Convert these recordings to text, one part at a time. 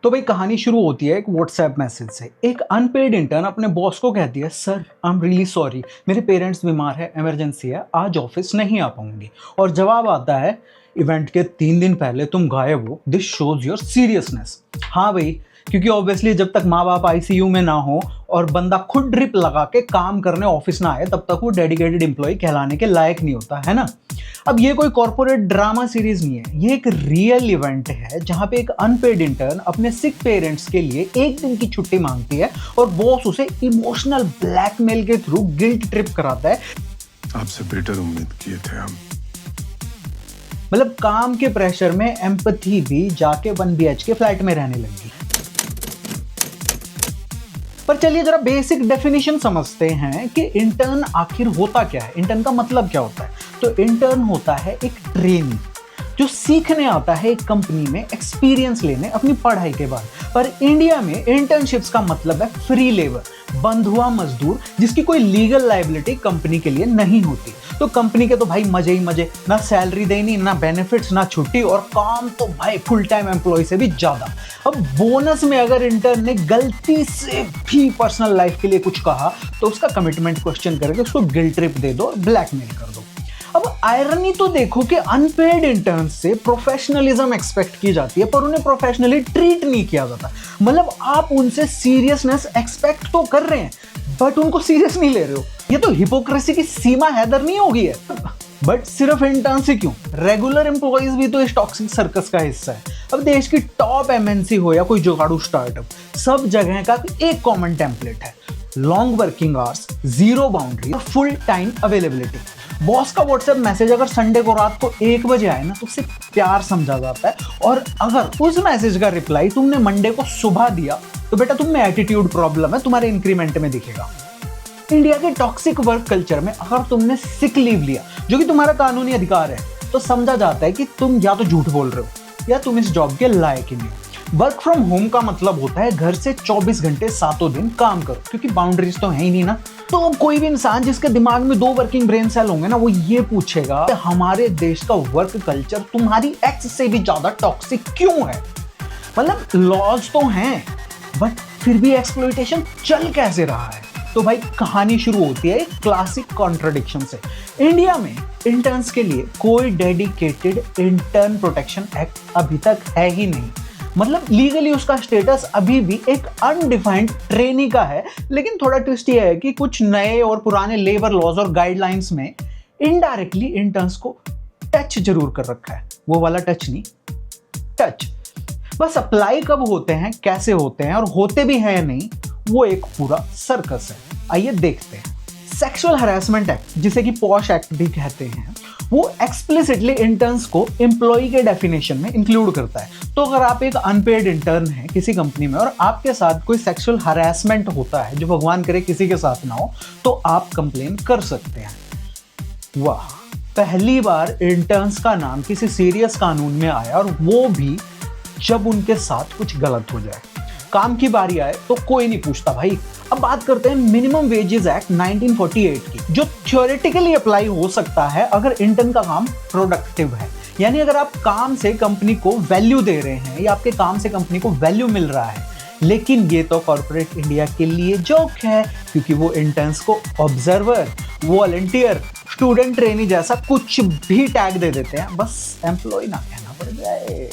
तो भाई कहानी शुरू होती है एक व्हाट्सएप मैसेज से। एक अनपेड इंटर्न अपने बॉस को कहती है, sir I am really sorry, मेरे पेरेंट्स बीमार है, इमरजेंसी है, आज ऑफिस नहीं आ पाऊंगी। और जवाब आता है, इवेंट के 3 दिन पहले तुम गायब हो, दिस शोज योर सीरियसनेस। हाँ भाई, क्योंकि ऑब्वियसली जब तक माँ बाप आईसीयू में ना हो और बंदा खुद ड्रिप लगा के काम करने ऑफिस ना आए, तब तक वो डेडिकेटेड एम्प्लॉय कहलाने के लायक नहीं होता है ना। अब ये कोई कॉर्पोरेट ड्रामा सीरीज नहीं है, ये एक रियल इवेंट है जहाँ पे एक अनपेड इंटर्न अपने सिक पेरेंट्स के लिए 1 दिन की छुट्टी मांगती है और बॉस उसे इमोशनल ब्लैकमेल के थ्रू गिल्ट ट्रिप कराता है। आपसे बेटर उम्मीद किए थे हम। मतलब काम के प्रेशर में एम्पैथी भी जाके 1 BHK फ्लैट में रहने लगी। पर चलिए जरा बेसिक डेफिनेशन समझते हैं कि इंटर्न आखिर होता क्या है, इंटर्न का मतलब क्या होता है। तो इंटर्न होता है एक ट्रेनी जो सीखने आता है एक कंपनी में एक्सपीरियंस लेने अपनी पढ़ाई के बाद। पर इंडिया में इंटर्नशिप्स का मतलब है फ्री लेबर, बंद हुआ मजदूर जिसकी कोई लीगल लायबिलिटी कंपनी के लिए नहीं होती। तो कंपनी के तो भाई मजे ही मजे, ना सैलरी देनी, ना बेनिफिट्स, ना छुट्टी, और काम तो भाई फुल टाइम एम्प्लॉय से भी ज्यादा। अब बोनस में अगर इंटर्न ने गलती से भी पर्सनल लाइफ के लिए कुछ कहा तो उसका कमिटमेंट क्वेश्चन करके उसको गिल्ट ट्रिप दे दो और ब्लैकमेल कर दो। अब आयरनी तो देखो कि अनपेड इंटर्न से प्रोफेशनलिज्म एक्सपेक्ट की जाती है पर उन्हें प्रोफेशनली ट्रीट नहीं किया जाता। मतलब आप उनसे सीरियसनेस एक्सपेक्ट तो कर रहे हैं बट उनको सीरियस नहीं ले रहे हो। ये तो हिपोक्रेसी की सीमा हैदर नहीं होगी है। बट सिर्फ इंटर्न से क्यों, रेगुलर एम्प्लॉइज भी तो इस टॉक्सिक सर्कस का हिस्सा है। अब देश की टॉप एमएनसी हो या कोई जुगाड़ू स्टार्टअप, सब जगह का एक कॉमन टेम्पलेट है, long working hours, zero boundary और फुल टाइम अवेलेबिलिटी। बॉस का व्हाट्सएप मैसेज अगर संडे को रात को 1 बजे आए ना तो उसे प्यार समझा जाता है, और अगर उस मैसेज का रिप्लाई तुमने मंडे को सुबह दिया तो बेटा तुम में एटीट्यूड प्रॉब्लम है, तुम्हारे इंक्रीमेंट में दिखेगा। इंडिया के टॉक्सिक वर्क कल्चर में अगर तुमने सिक लीव लिया जो कि तुम्हारा कानूनी अधिकार है तो समझा जाता है कि तुम या तो झूठ बोल रहे हो या तुम इस जॉब के लायक ही नहीं। वर्क फ्रॉम होम का मतलब होता है घर से 24 घंटे 7 दिन काम करो, क्योंकि बाउंड्रीज तो है ही नहीं ना। तो कोई भी इंसान जिसके दिमाग में 2 वर्किंग ब्रेन सेल होंगे ना, वो ये पूछेगा कि हमारे देश का वर्क कल्चर तुम्हारी एक्स से भी ज्यादा टॉक्सिक क्यों है। मतलब लॉज तो हैं बट फिर भी एक्सप्लॉयटेशन चल कैसे रहा है। तो भाई कहानी शुरू होती है एक क्लासिक कॉन्ट्रडिक्शन से। इंडिया में इंटर्न्स के लिए कोई डेडिकेटेड इंटर्न प्रोटेक्शन एक्ट अभी तक है ही नहीं। मतलब लीगली उसका स्टेटस अभी भी एक अनडिफाइंड ट्रेनी का है। लेकिन थोड़ा ट्विस्ट ये है कि कुछ नए और पुराने लेबर लॉज और गाइडलाइंस में इनडायरेक्टली इंटर्न्स को टच जरूर कर रखा है। वो वाला टच नहीं, टच। बस अप्लाई कब होते हैं, कैसे होते हैं और होते भी हैं या नहीं, वो एक पूरा सर्कस है। आइए देखते हैं। सेक्सुअल हरासमेंट एक्ट, जिसे कि पॉश एक्ट भी कहते हैं, वो एक्सप्लिसिटली इंटर्न्स को एम्प्लॉय के डेफिनेशन में इंक्लूड करता है। तो अगर आप एक अनपेड इंटर्न हैं किसी कंपनी में और आपके साथ कोई सेक्सुअल हरासमेंट होता है, जो भगवान करे किसी के साथ ना हो, तो आप कंप्लेन कर सकते हैं। वाह, पहली बार इंटर्न्स का नाम किसी सीरियस कानून में आया, और वो भी जब उनके साथ कुछ गलत हो जाए। काम की बारी आए तो कोई नहीं पूछता भाई। अब बात करते हैं मिनिमम वेजेस एक्ट 1948 की, जो थ्योरेटिकली अप्लाई हो सकता है अगर इंटर्न का काम प्रोडक्टिव है। यानी अगर आप काम से कंपनी को वैल्यू दे रहे हैं या आपके काम से कंपनी को वैल्यू मिल रहा है। लेकिन ये तो कॉर्पोरेट इंडिया के लिए जोक है, क्योंकि वो इंटर्न्स को ऑब्जर्वर, वॉलंटियर, स्टूडेंट ट्रेनी जैसा कुछ भी टैग दे देते हैं, बस एम्प्लॉय ना कहना पड़ जाए।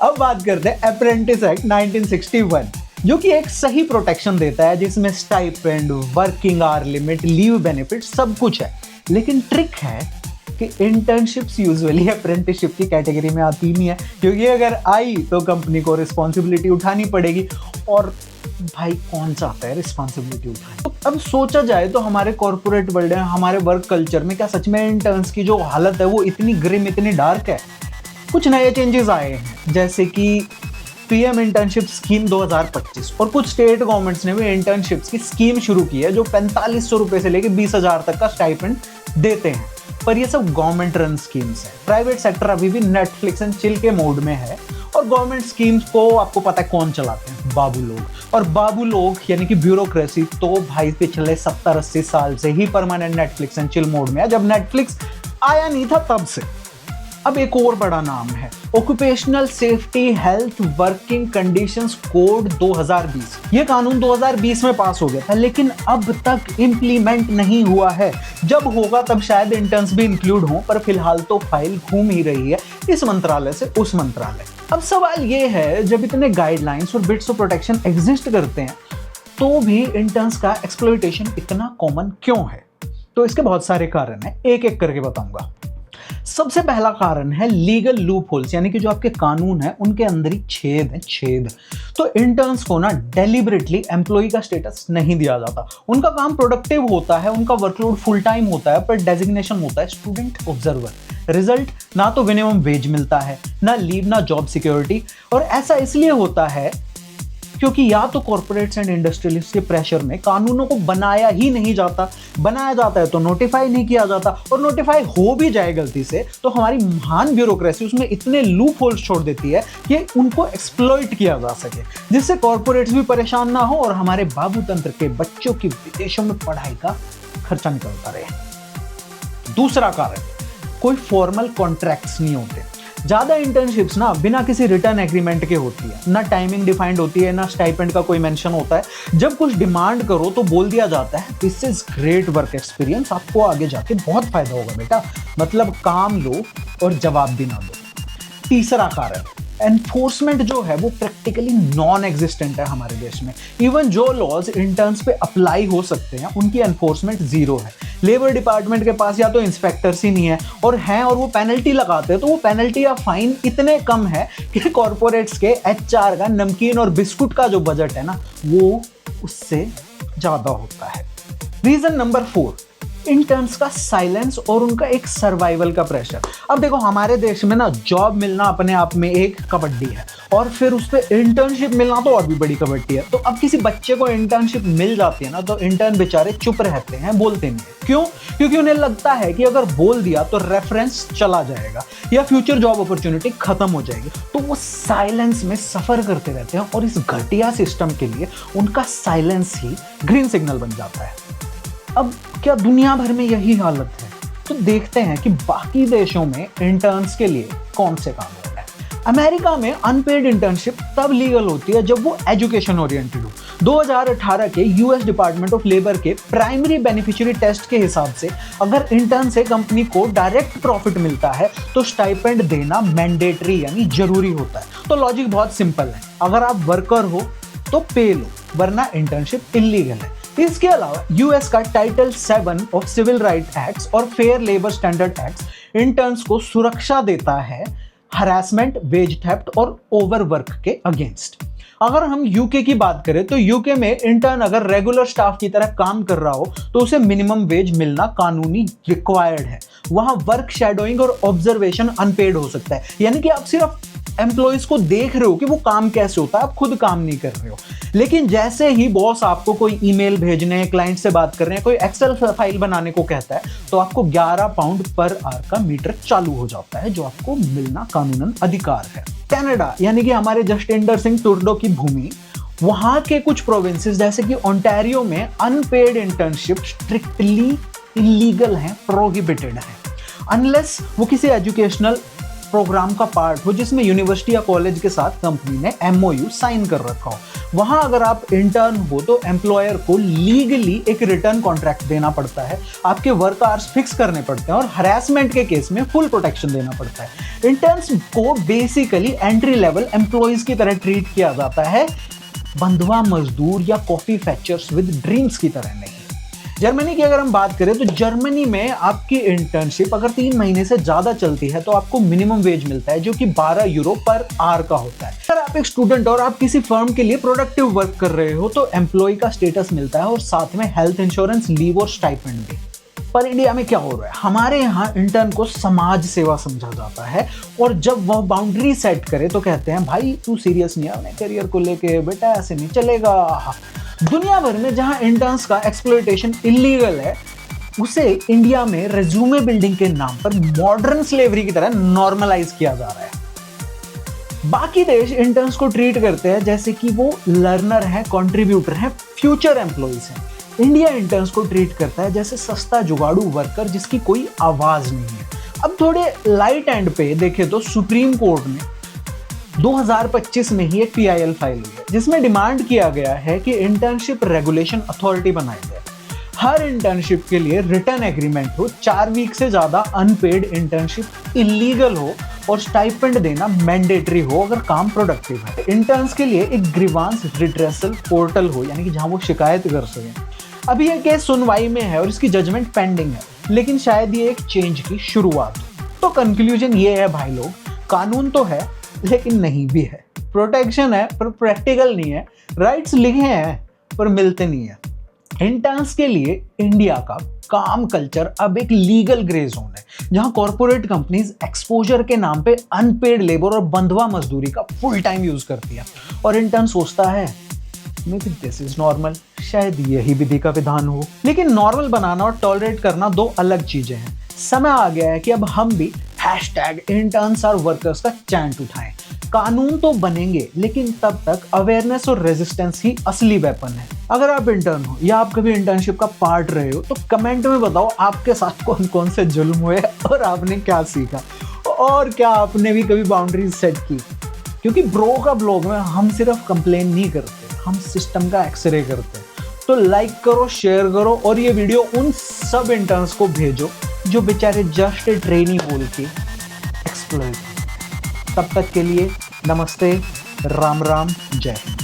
अब बात करते हैं अप्रेंटिस एक्ट 1961, जो कि एक सही प्रोटेक्शन देता है, जिसमें stipend, working hour limit, leave benefit सब कुछ है। लेकिन ट्रिक है कि इंटर्नशिप्स यूजुअली अप्रेंटिसशिप की कैटेगरी में आती नहीं है, क्योंकि अगर आई तो कंपनी को रिस्पॉन्सिबिलिटी उठानी पड़ेगी, और भाई कौन चाहता है रिस्पॉन्सिबिलिटी उठाने। तो अब सोचा जाए तो हमारे कॉर्पोरेट वर्ल्ड है, हमारे वर्क कल्चर में क्या सच में इंटर्न्स की जो हालत है वो इतनी ग्रिम, इतनी डार्क है? कुछ नए चेंजेस आए हैं, जैसे कि पीएम इंटर्नशिप स्कीम 2025, और कुछ स्टेट गवर्नमेंट्स ने भी इंटर्नशिप्स की स्कीम शुरू की है जो 4500 रुपए से लेकर 20,000 तक का स्टाइपेंड देते हैं। पर ये सब गवर्नमेंट रन स्कीम्स है। प्राइवेट सेक्टर अभी भी नेटफ्लिक्स एंड चिल के मोड में है, और गवर्नमेंट स्कीम्स को आपको पता है कौन चलाते हैं? बाबू लोग। और बाबू लोग यानी कि ब्यूरोक्रेसी तो भाई पिछले 70-80 साल से ही permanent Netflix and chill mode में है, जब नेटफ्लिक्स आया नहीं था तब से। अब एक और बड़ा नाम है occupational safety health working conditions code 2020। ये कानून 2020 में पास हो गया था, लेकिन अब तक इम्प्लीमेंट नहीं हुआ है। जब होगा तब शायद इंटर्न्स भी इंक्लूड हों, पर फिलहाल तो फाइल घूम ही रही है इस मंत्रालय से उस मंत्रालय। अब सवाल ये है, जब इतने गाइडलाइंस और बिट्स ऑफ प्रोटेक्शन एग्जिस्ट करते हैं तो भी इंटर्न्स का एक्सप्लॉयटेशन इतना कॉमन क्यों है? तो इसके बहुत सारे कारण हैं, एक एक करके बताऊंगा। सबसे पहला कारण है लीगल लूप होल्स, यानी कि जो आपके कानून है उनके अंदर ही छेद है, छेद। तो इंटर्न्स को ना डेलिबरेटली एम्प्लॉय का स्टेटस नहीं दिया जाता। उनका काम प्रोडक्टिव होता है, उनका वर्कलोड फुल टाइम होता है, पर डेजिग्नेशन होता है स्टूडेंट ऑब्जर्वर। रिजल्ट ना तो मिनिमम वेज मिलता है, ना लीव, ना जॉब सिक्योरिटी। और ऐसा इसलिए होता है क्योंकि या तो कॉर्पोरेट्स एंड इंडस्ट्रियलिस्ट के प्रेशर में कानूनों को बनाया ही नहीं जाता, बनाया जाता है तो नोटिफाई नहीं किया जाता, और नोटिफाई हो भी जाए गलती से तो हमारी महान ब्यूरोक्रेसी उसमें इतने लूप होल्स छोड़ देती है कि उनको एक्सप्लॉइट किया जा सके, जिससे कॉर्पोरेट्स भी परेशान ना हो और हमारे बाबू तंत्र के बच्चों की विदेशों में पढ़ाई का खर्चा निकलता रहे। दूसरा कारण, कोई फॉर्मल कॉन्ट्रैक्ट्स नहीं होते। ज्यादा इंटर्नशिप्स ना बिना किसी रिटर्न एग्रीमेंट के होती है, ना टाइमिंग डिफाइंड होती है, ना स्टाइपेंड का कोई मेंशन होता है। जब कुछ डिमांड करो तो बोल दिया जाता है this is great work experience, आपको आगे जाके बहुत फायदा होगा बेटा, मतलब काम लो और जवाब भी ना दो। तीसरा कारण, एनफोर्समेंट जो है वो प्रैक्टिकली नॉन एग्जिस्टेंट है हमारे देश में। इवन जो लॉज इंटर्न्स पे अप्लाई हो सकते हैं उनकी एनफोर्समेंट जीरो है। लेबर डिपार्टमेंट के पास या तो इंस्पेक्टर्स ही नहीं है, और हैं और वो पेनल्टी लगाते हैं तो वो पेनल्टी या फाइन इतने कम है कि कॉर्पोरेट्स के एचआर का नमकीन और बिस्कुट का जो बजट है ना वो उससे ज्यादा होता है। रीजन नंबर 4, इंटर्न्स का साइलेंस और उनका एक सर्वाइवल का प्रेशर। अब देखो हमारे देश में ना जॉब मिलना अपने आप में एक कबड्डी है, और फिर उस पर इंटर्नशिप मिलना तो और भी बड़ी कबड्डी है। तो अब किसी बच्चे को इंटर्नशिप मिल जाती है ना तो इंटर्न बेचारे चुप रहते हैं, बोलते नहीं है। क्यों? क्योंकि उन्हें लगता है कि अगर बोल दिया तो रेफरेंस चला जाएगा या फ्यूचर जॉब अपॉर्चुनिटी खत्म हो जाएगी। तो वो साइलेंस में सफर करते रहते हैं, और इस घटिया सिस्टम के लिए उनका साइलेंस ही ग्रीन सिग्नल बन जाता है। अब क्या दुनिया भर में यही हालत है? तो देखते हैं कि बाकी देशों में इंटर्न्स के लिए कौन से कानून है। अमेरिका में अनपेड इंटर्नशिप तब लीगल होती है जब वो एजुकेशन ओरिएंटेड हो। 2018 के यूएस डिपार्टमेंट ऑफ लेबर के प्राइमरी बेनिफिशियरी टेस्ट के हिसाब से अगर इंटर्न से कंपनी को डायरेक्ट प्रॉफिट मिलता है तो स्टाइपेंड देना मैंडेटरी यानी जरूरी होता है। तो लॉजिक बहुत सिंपल है, अगर आप वर्कर हो तो पे लो, वरना इंटर्नशिप इलीगल है। इसके अलावा यूएस का title 7 of civil right acts और fair labour standard acts interns को सुरक्षा देता है हरासमेंट, वेज थेफ्ट और ओवरवर्क के अगेंस्ट। अगर हम यूके की बात करें तो यूके में इंटर्न अगर रेगुलर स्टाफ की तरह काम कर रहा हो तो उसे मिनिमम वेज मिलना कानूनी रिक्वायर्ड है। वहां वर्क शेडोइंग और ऑब्जर्वेशन अनपेड हो सकता है, यानी कि आप सिर्फ एम्प्लॉइज को देख रहे हो कि वो काम कैसे होता है, आप खुद काम नहीं कर रहे हो। लेकिन जैसे ही बॉस आपको कोई ईमेल भेजने, क्लाइंट से बात करने, कोई एक्सेल फाइल बनाने को कहता है तो आपको 11 पाउंड पर आवर का मीटर चालू हो जाता है, जो आपको मिलना कानूनन अधिकार है। कनाडा यानी कि हमारे जसटिंदर सिंह टुरडो की भूमि, वहां के कुछ प्रोविंसेस जैसे कि ओंटारियो में अनपेड इंटर्नशिप स्ट्रिक्टली इलीगल है, प्रोहिबिटेड है, अनलेस वो किसी एजुकेशनल प्रोग्राम का पार्ट हो जिसमें यूनिवर्सिटी या कॉलेज के साथ कंपनी ने एमओयू साइन कर रखा हो। वहां अगर आप इंटर्न हो तो एम्प्लॉयर को लीगली एक रिटर्न कॉन्ट्रैक्ट देना पड़ता है, आपके वर्क आवर्स फिक्स करने पड़ते हैं और हरासमेंट के केस में फुल प्रोटेक्शन देना पड़ता है। इंटर्न्स को बेसिकली एंट्री लेवल एम्प्लॉइज की तरह ट्रीट किया जाता है, बंधुआ मजदूर या कॉफी फैक्चर्स विद ड्रीम्स की तरह नहीं। जर्मनी की अगर हम बात करें तो जर्मनी में आपकी इंटर्नशिप अगर 3 महीने से ज्यादा चलती है तो आपको मिनिमम वेज मिलता है जो कि 12 यूरो पर आवर का होता है। अगर आप एक स्टूडेंट और आप किसी फर्म के लिए प्रोडक्टिव वर्क कर रहे हो तो एम्प्लॉय का स्टेटस मिलता है और साथ में हेल्थ इंश्योरेंस, लीव और स्टाइपेंड भी। पर इंडिया में क्या हो रहा है, हमारे यहाँ इंटर्न को समाज सेवा समझा जाता है, और जब वह बाउंड्री सेट करे तो कहते हैं भाई तू सीरियस नहीं है अपने करियर को लेके, बेटा ऐसे नहीं चलेगा। दुनिया भर में जहां इंटर्न्स का एक्सप्लॉयटेशन इलीगल है उसे इंडिया में रेज्यूमे बिल्डिंग के नाम पर मॉडर्न स्लेवरी की तरह नॉर्मलाइज किया जा रहा है। बाकी देश इंटर्न्स को ट्रीट करते हैं जैसे कि वो लर्नर है, कंट्रीब्यूटर है, फ्यूचर एम्प्लॉइज हैं। इंडिया इंटर्न्स को ट्रीट करता है जैसे सस्ता जुगाड़ू वर्कर जिसकी कोई आवाज नहीं है। अब थोड़े लाइट एंड पे देखें तो सुप्रीम कोर्ट ने 2025 में ही एक PIL फाइल हुई है जिसमें डिमांड किया गया है कि इंटर्नशिप रेगुलेशन अथॉरिटी बनाई जाए। हर इंटर्नशिप के लिए रिटर्न एग्रीमेंट हो, 4 वीक से ज्यादा अनपेड इंटर्नशिप इलीगल हो और स्टाइपेंड देना मैंडेटरी हो अगर काम प्रोडक्टिव है। इंटर्न्स के लिए एक ग्रीवांस रिड्रेसल पोर्टल हो, यानी कि जहां वो शिकायत कर सकें। अभी ये केस सुनवाई में है और इसकी जजमेंट पेंडिंग है, लेकिन शायद ये एक चेंज की शुरुआत हो। तो कंक्लूजन ये है भाई लोग, कानून तो है लेकिन नहीं भी है, प्रोटेक्शन है पर प्रैक्टिकल नहीं है, राइट्स लिखे हैं पर मिलते नहीं है। इंटर्न्स के लिए इंडिया का काम कल्चर अब एक लीगल ग्रे जोन है, जहां कॉर्पोरेट कंपनीज एक्सपोजर के नाम पे अनपेड लेबर और बंधुआ मजदूरी का फुल टाइम यूज करती है और इंटर्न सोचता है may be this is normal, शायद यही विधि का विधान हो। लेकिन नॉर्मल बनाना और टॉलरेट करना दो अलग चीजें हैं। समय आ गया है कि अब हम भी #interns-are-workers का चैंट उठाएं। कानून तो बनेंगे लेकिन तब तक अवेयरनेस और रेजिस्टेंस ही असली वेपन है। अगर आप इंटर्न हो या आप कभी इंटर्नशिप का पार्ट रहे हो तो कमेंट में बताओ आपके साथ कौन कौन से जुल्म हुए और आपने क्या सीखा, और क्या आपने भी कभी बाउंड्रीज सेट की। क्योंकि ब्रो का ब्लॉग में हम सिर्फ कंप्लेन नहीं करते, हम सिस्टम का एक्सरे करते हैं। तो लाइक करो, शेयर करो और ये वीडियो उन सब इंटर्न्स को भेजो जो बेचारे जस्ट ट्रेनी बोल के एक्सप्लोर। तब तक के लिए नमस्ते, राम राम, जय हिंद।